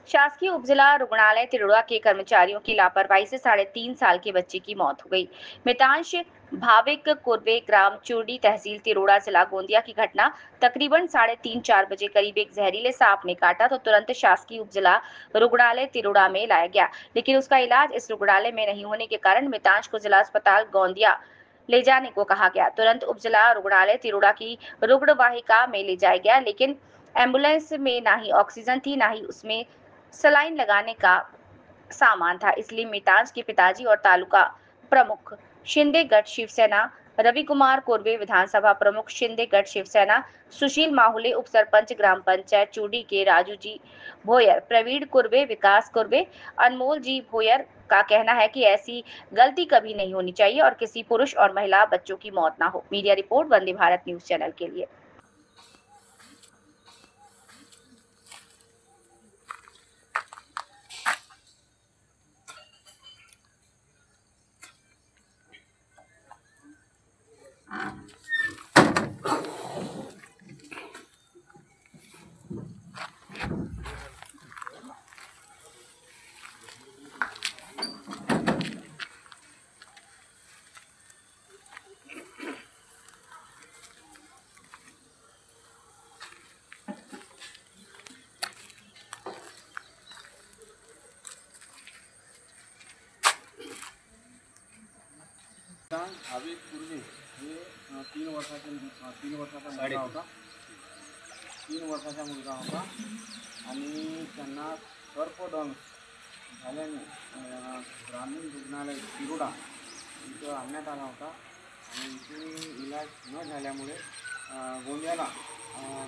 शासकीय उपजिला रुग्णालय तिरोड़ा के कर्मचारियों की लापरवाही से 3.5 साल के बच्चे की मौत हो गई। मितांश भाविक कुर्वे ग्राम चूड़ी तहसील तिरोड़ा जिला गोंदिया की घटना तकरीबन 3:30-4 बजे करीब एक जहरीले सांप ने काटा तो तुरंत शासकीय उपजिला रुग्णालय तिरोड़ा में लाया गया, लेकिन उसका इलाज इस रुग्णालय में नहीं होने के कारण मितांश को जिला अस्पताल गोंदिया ले जाने को कहा गया। तुरंत उपजिला रुग्णालय तिरोड़ा की रुग्ण वाहिका में ले जाया गया, लेकिन एम्बुलेंस में ना ही ऑक्सीजन थी, ना ही उसमें सलाइन लगाने का सामान था। इसलिए मितांश के पिताजी और तालुका प्रमुख शिंदे गढ़ शिवसेना रवि कुमार कुर्वे, विधानसभा प्रमुख शिंदे गढ़ शिवसेना सुशील माहुले, उप सरपंच ग्राम पंचायत चूड़ी के राजू जी भोयर, प्रवीण कुर्वे, विकास कुर्वे, अनमोल जी भोयर का कहना है कि ऐसी गलती कभी नहीं होनी चाहिए और किसी पुरुष और महिला बच्चों की मौत ना हो। Media report Vande Bharat news channel के लिए। भाविक कुर्वे हे 3 वर्षाचा मुलगा होता 3 वर्षाचा मुलगा होता आणि त्यांना सर्पदंश झाल्याने ग्रामीण रुग्णालय तिरोडा इथं आणण्यात आला होता आणि इथे इलाज न झाल्यामुळे गोंदियाला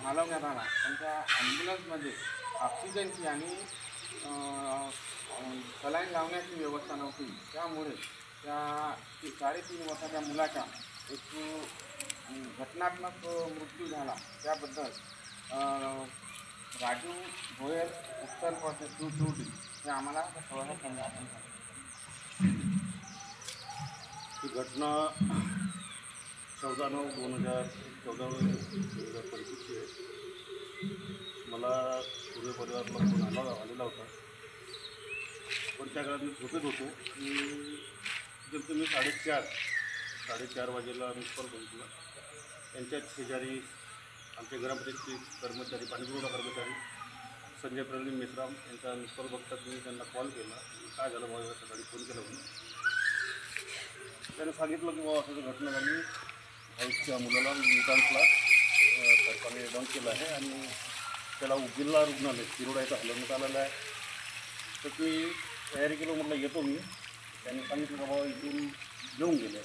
हलवण्यात आला। पण त्या ॲम्ब्युलन्समध्ये ऑक्सिजनची आणि सलाईन लावण्याची व्यवस्था नव्हती, त्यामुळे त्या 3.5 वर्षाच्या मुलाचा एक घटनात्मक मृत्यू झाला। त्याबद्दल राजू भोयर उत्तर प्रदेश चूड़ी हे आम्हाला थोडासा समजा। ही घटना 14/9/2014 आहे। मला पूर्व परिवाराला फोन आलेला होता, पण त्या काळात मी झोपेत होतो। जर मी 4:30 वाजेला मी कॉल बघितला। त्यांच्या शेजारी आमच्या ग्रामपंचायतचे कर्मचारी, पाणीपुरवठा कर्मचारी संजय प्रवीण मेश्राम यांचा कॉल बघतात मी त्यांना कॉल केला, काय झालं मला सकाळी फोन केला म्हणून। त्याने सांगितलं की बाबा असं घटना झाली, भाईच्या मुलाला मितांशला सरकारने बंद केलं आहे आणि त्याला उपजिल्हा रुग्णालय तिरोडा इथं हलवण्यात आलेलं आहे। तर मी तयारी केलं, म्हटलं येतो मी। त्यांनी सांगितलं का बाबा इथून घेऊन गेले,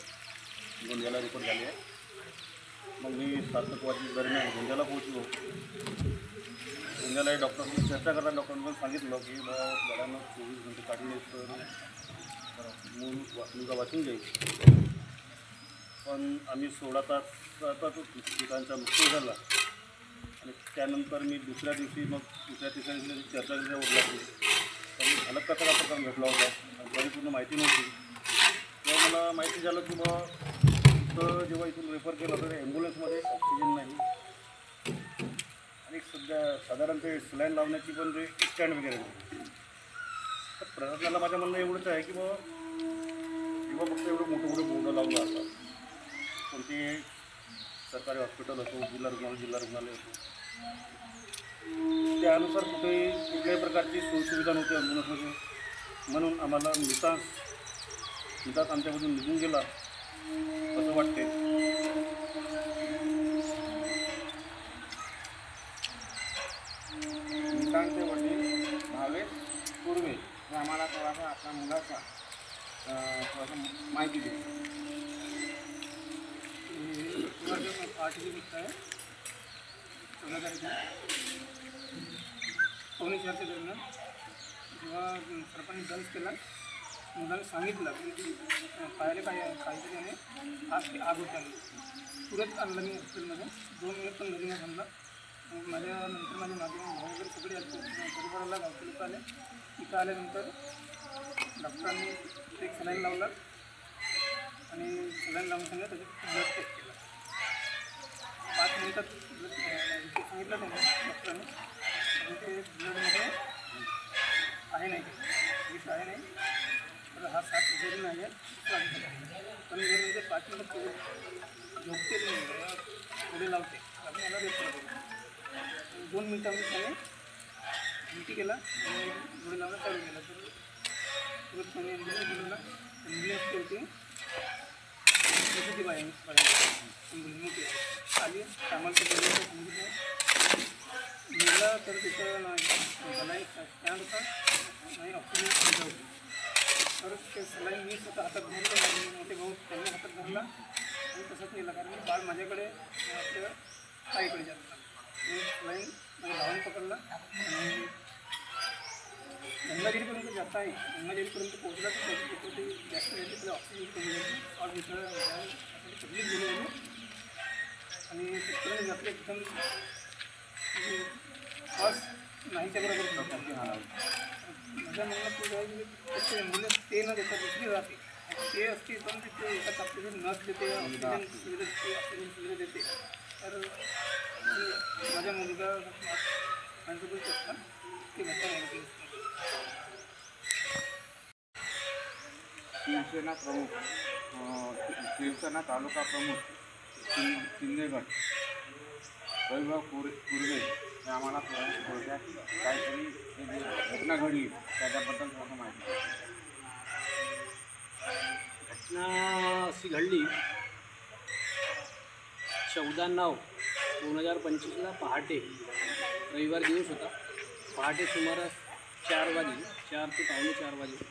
गोंदियाला रिपोर्ट झाली आहे। मग मी 7 वाजे दरम्यान गोंदियाला पोहोचलो। गोंदियाला डॉक्टरशी चर्चा करताना डॉक्टरांनी सांगितलं की बाबा मुलांना 24 घंटे काढले तर मुलगा वाचून जाईल। पण आम्ही 16 तासातच पिकांचा मृत्यू झाला आणि त्यानंतर मी दुसऱ्या दिवशी मग तिसऱ्या दिवशी चर्चा करायला लागली। पण झालं कसा का प्रकार घडला होता आणि परिपूर्ण माहिती नव्हती। तेव्हा मला माहिती झालं की बाबा इथं जेव्हा इथून रेफर केलं तर ॲम्ब्युलन्समध्ये ऑक्सिजन नाही आणि सध्या साधारणतः सलाईन लावण्याची पण जे स्टँड वगैरे नाही। तर प्रशासनाला माझं म्हणणं एवढंच आहे की बाबा जेव्हा फक्त एवढं मोठं बोर्ड लावलं असतात, कोणते सरकारी हॉस्पिटल असो, जिल्हा रुग्णालय असो, त्यानुसार कुठल्याही प्रकारची सोयीसुविधा नव्हती ॲम्ब्युलन्समध्ये। म्हणून आम्हाला मितांश आमच्यामधून निघून गेला असं वाटते। मितांशचे वडील भावेश कुर्वे हे आम्हाला थोडासा आपल्या मुलाचा थोडासा माहिती देतो। आज की गोष्ट आहे, 16 तारखेला 3:45 दरम्यान जेव्हा सरपंच दंश केला, मुलांना सांगितलं की पायाला काहीतरी आणि आग होती। तुरंत आणलं मी हॉस्पिटलमध्ये, 2 मिनिट पण घरी नाही थांबला। माझ्यानंतर माझे भाऊ वगैरे सगळे परिवाराला गावचे लोक आले। इथं आल्यानंतर डॉक्टरांनी एक सलाईन लावला आणि सलाईन लावून त्याचे ब्लड टेस्ट केला. 5 मिनिटात सांगितलं त्यांनी डॉक्टरांनी, आणि ते ब्लडमध्ये आहे नाही, विष आहे नाही, तर हा 7 जरी नाही आहे पण जर ते 5 मिनिटात झोपते पुढे लावते आपण याला रेफर करू. 2 मिनिटांमध्ये त्याने उलटी केला आणि पुढे लावणं चालू केलं. तर परत त्याने ॲम्ब्युलन्स होती मोठी बाई मोठी आली आम्हाला तर सांगितलं मुलं, तर तिथं सलाईन स्टँड होता नाही, ऑक्सिजन सुविधा होती. तर ते सलाईन मी स्वतः हातात धरलं, मोठे भाऊ त्यांनी हातात धरला आणि तसंच नेलं, कारण बाळ माझ्याकडे आपल्या ताईकडे जात सलाईन माझ्या भावाने पकडला आणि गंगागिरीपर्यंत जाता आहे. गंगागिरीपर्यंत पोहोचला तर ते जास्त गेले, त्याला ऑक्सिजन कमी झाली. आज इथं तकलीफ गेली आणि तिथपर्यंत जातले एकदम श्वास नाहीच्या बरोबर. माझ्या म्हणणं तुझं आहे की त्याची ॲम्ब्युलन्स ते न देता दुसरी राहते, ते असते पण तिथे एका ताकदीने नस देते, ऑक्सिजन सुविधा देते, ऑक्सिजन सुविधा देते. तर माझ्या मुलगा माझ्यासोबत असतात ते घटना आहे. शिवसेना प्रमुख शिवसेना तालुका प्रमुख शिंदेगड वैभव कुर्वे हे आम्हाला थोडक्यात काहीतरी घटना घडली त्याच्याबद्दल थोडं माहिती. घटना अशी घडली 14/9/2025 पहाटे, रविवार दिवस होता. पहाटे सुमारास 4 वाजले, 4 ते पावणे 4 वाजले.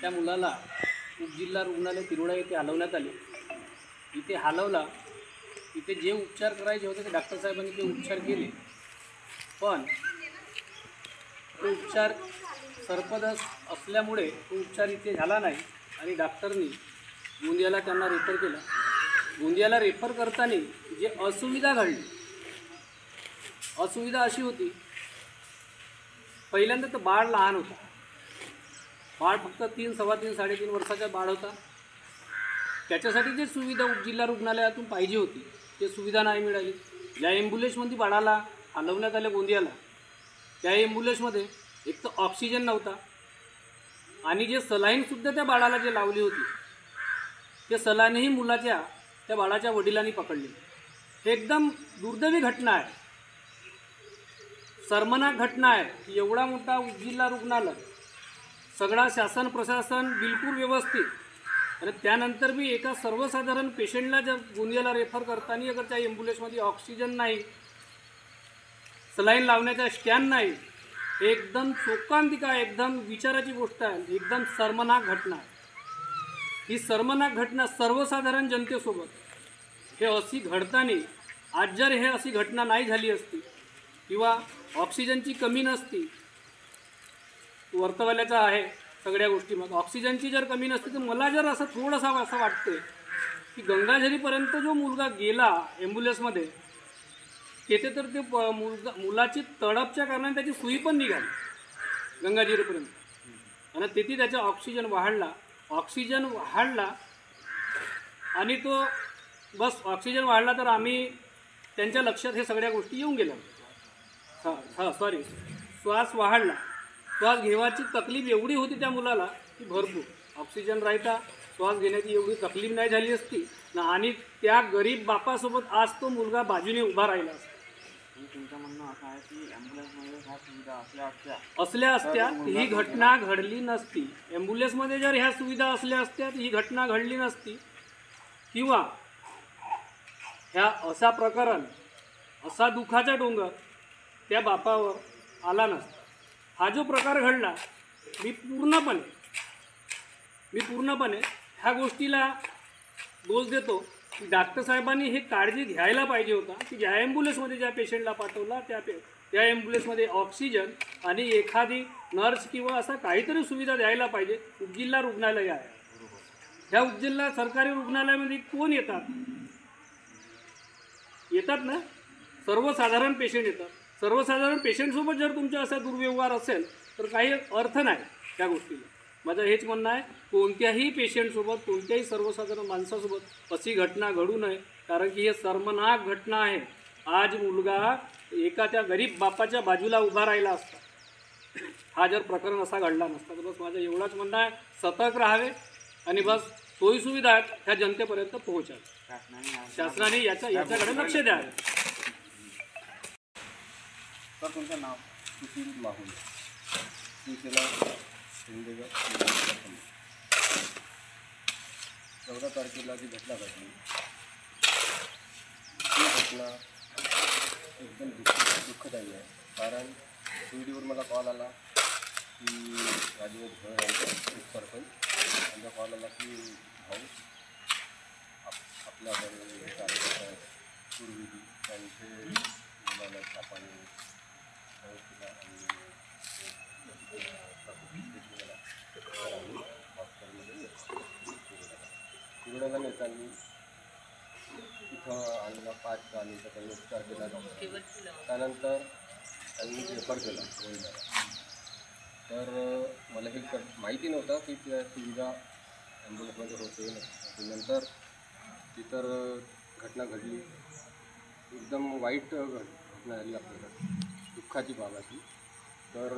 त्या मुलाला उपजिल्हा रुग्णालय तिरोडा येथे हलवण्यात आले. इथे हलवला, इथे जे उपचार करायचे होते ते डॉक्टर साहेबांनी ते उपचार केले, पण तो उपचार सर्पदंश असल्यामुळे तो उपचार इथे झाला नाही आणि डॉक्टरनी गोंदियाला त्यांना रेफर केलं. गोंदियाला रेफर करताना जे असुविधा घडली, असुविधा अशी होती, पहिल्यांदा तर बाळ लहान होता. बाळ फक्त 3, 3.25, 3.5 वर्षाचा बाळ होता. त्याच्यासाठी जे सुविधा उपजिल्हा रुग्णालयातून पाहिजे होती ते सुविधा नाही मिळाली. ज्या ॲम्ब्युलन्समध्ये बाळाला हलवण्यात आलं गोंदियाला, त्या ॲम्ब्युलन्समध्ये एक तर ऑक्सिजन नव्हता आणि जे सलाईनसुद्धा त्या बाळाला जे लावली होती ते सलाईनही मुलाच्या त्या बाळाच्या वडिलांनी पकडली. हे एकदम दुर्दैवी घटना आहे, शर्मनाक घटना आहे की एवढा मोठा उपजिल्हा रुग्णालय, सगळा शासन प्रशासन बिलकुल व्यवस्थित, आणि त्यानंतर बी एका सर्वसाधारण पेशंटला जर गोंदियाला रेफर करताना अगर त्या ॲम्ब्युलन्समध्ये ऑक्सिजन नाही, सलाईन लावण्याचा स्टँड नाही, एकदम शोकांतिका, एकदम विचाराची गोष्ट आहे, एकदम शर्मनाक घटना आहे. ही शर्मनाक घटना सर्वसाधारण जनतेसोबत हे अशी घडताना, आज जर हे अशी घटना नाही झाली असती किंवा ऑक्सिजनची कमी नसती, वर्तवाल्याचा आहे सगळ्या गोष्टी, मग ऑक्सिजनची जर कमी नसती तर मला जर असं थोडंसं असं वाटतं की गंगाझरीपर्यंत जो मुलगा गेला ॲम्ब्युलन्समध्ये, तेथे तर ते मुलाची तडपच्या कारणाने त्याची सुई पण निघाली गंगाझरीपर्यंत, आणि तेथे त्याचा ऑक्सिजन वाढला आणि तो बस ऑक्सिजन वाढला तर आम्ही त्यांच्या लक्षात हे सगळ्या गोष्टी येऊन गेल्या. श्वास वाढला, श्वास घेवायची तकलीफ एवढी होती त्या मुलाला की भरपूर ऑक्सिजन राहता श्वास घेण्याची एवढी तकलीफ नाही झाली असती ना, आणि त्या गरीब बापासोबत आज तो मुलगा बाजूने उभा राहिला असता. तुमचं म्हणणं असं आहे की ॲम्ब्युलन्समध्ये ह्या सुविधा असल्या असत्या ही घटना घडली नसती. ॲम्ब्युलन्समध्ये जर ह्या सुविधा असल्या असत्या ही घटना घडली नसती, किंवा ह्या असा प्रकरण, असा दुःखाचा डोंगर त्या बापावर आला नसता. हा जो प्रकार घडला, मी पूर्णपणे ह्या गोष्टीला दोष देतो की डॉक्टर साहेबांनी हे काळजी घ्यायला पाहिजे होता की ज्या ॲम्ब्युलन्समध्ये ज्या पेशंटला पाठवला त्या ॲम्ब्युलन्समध्ये ऑक्सिजन आणि एखादी नर्स किंवा असा काहीतरी सुविधा द्यायला पाहिजे. उपजिल्हा रुग्णालय आहे, ह्या उपजिल्हा सरकारी रुग्णालयामध्ये कोण येतात ना, सर्वसाधारण पेशंट येतात. सर्वसाधारण पेशंटसोबत जर तुमचा असा दुर्व्यवहार असेल तर काही अर्थ नाही त्या गोष्टीला. माझं हेच म्हणणं आहे, कोणत्याही पेशंटसोबत, कोणत्याही सर्वसाधारण माणसासोबत अशी घटना घडू नये, कारण की हे शर्मनाक घटना आहे. आज मुलगा एका त्या गरीब बापाच्या बाजूला उभा राहिला असता, हा जर प्रकरण असा घडला नसता. तर बस माझं एवढंच म्हणणं आहे, सतर्क राहावे आणि बस सोयीसुविधा आहेत ह्या जनतेपर्यंत पोहोचावे. शासनाने याच्याकडे लक्ष द्यावे. तर तुमचं नाव? सुशील माहुले, शिवसेना शिंदेगड. 14 तारखेला जी घटना घडली ती घटना एकदम दुःखदायी आहे. कारण टीव्हीवर मला कॉल आला की राजू भोयर यांचा एक सरपंच, त्यांचा कॉल आला की भाऊ आपल्या घरी कार्यकर्ता आहेत पूर्वी त्यांचे मुलाला सापाने केला आणि हॉस्पिटलमध्ये तिरुड्याला नेताना इथं आणला 5 मिनिटं त्यांनी उपचार केला डॉक्टर. त्यानंतर त्यांनी रेफर केला गोंदियाला. तर मला हे माहिती नव्हतं की त्या सुविधा ॲम्ब्युलन्समध्ये होते. नंतर ती तर घटना घडली, एकदम वाईट घटना झाली आपल्याला, दुःखाची बाब आहे. तर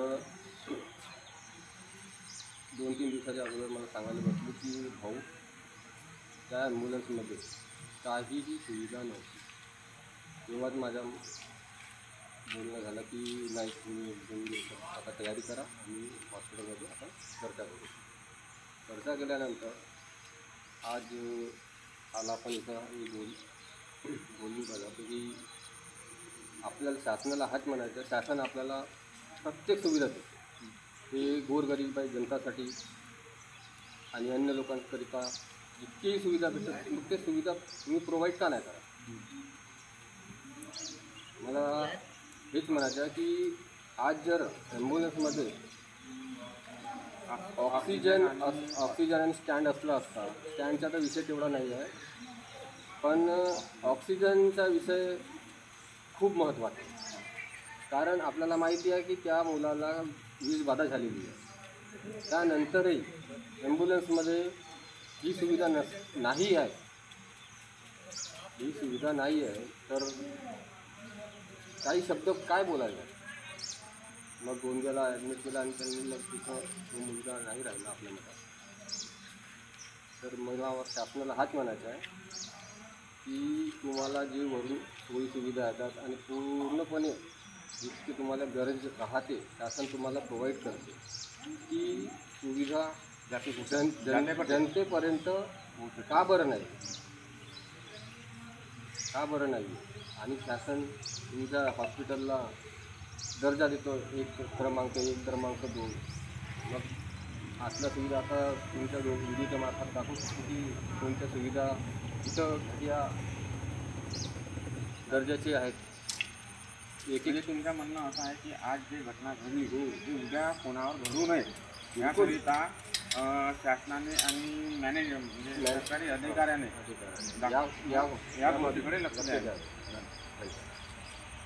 2-3 दिवसाच्या अगोदर मला सांगायला बसलो की भाऊ त्या ॲम्ब्युलन्समध्ये काहीही सुविधा नव्हती. तेव्हाच माझ्या बोलणं झालं की नाही, तुम्ही 2 दिवस आता तयारी करा आणि हॉस्पिटलमध्ये आपण चर्चा करू. चर्चा केल्यानंतर आज आला पण इथं मी बोलून बघतो की आपल्याला शासनाला हाच म्हणायचं, शासन आपल्याला प्रत्येक सुविधा देते. ते गोरगरीब जनतासाठी आणि अन्य लोकांकरिता जितकीही सुविधा भेटतात प्रत्येक सुविधा तुम्ही प्रोव्हाइड का नाही करा. मला हेच म्हणायचं आहे की आज जर ॲम्ब्युलन्समध्ये ऑक्सिजन आणि स्टँड असला असता, स्टँडचा तर विषय तेवढा नाही आहे, पण ऑक्सिजनचा विषय खूप महत्त्वाचा आहे. कारण आपल्याला माहिती आहे की त्या मुलाला विषबाधा झालेली आहे. त्यानंतरही ॲम्ब्युलन्समध्ये ही सुविधा नाही आहे. ही सुविधा नाही आहे तर काही शब्द काय बोलायला. मग गोंदियाला ॲडमिट केलं आणि त्यांनी मग तिथं तो मुलगा नाही राहिला आपल्या मतात. तर मला शासनाला हाच म्हणायचा आहे की तुम्हाला जे वरून सोयीसुविधा येतात आणि पूर्णपणे जितकी तुम्हाला गरज राहते शासन तुम्हाला प्रोव्हाइड करते, ती सुविधा जनतेपर्यंत का बरं नाही, का बरं नाही. आणि शासन तुमच्या हॉस्पिटलला दर्जा देतो 1 क्रमांक 1, क्रमांक 2. मग असल्या सुविधा आता तुमच्या विधीच्या मार्फत दाखवू शकतो की कोणत्या सुविधा इथं या दर्जाची आहेत. म्हणजे तुमचं म्हणणं असं आहे की आज जे घटना घडली ती उद्या कोणावर घडू नये याकरिता शासनाने आणि म्हणजे सरकारी अधिकाऱ्याने या गोष्टीकडे लक्ष द्यावे.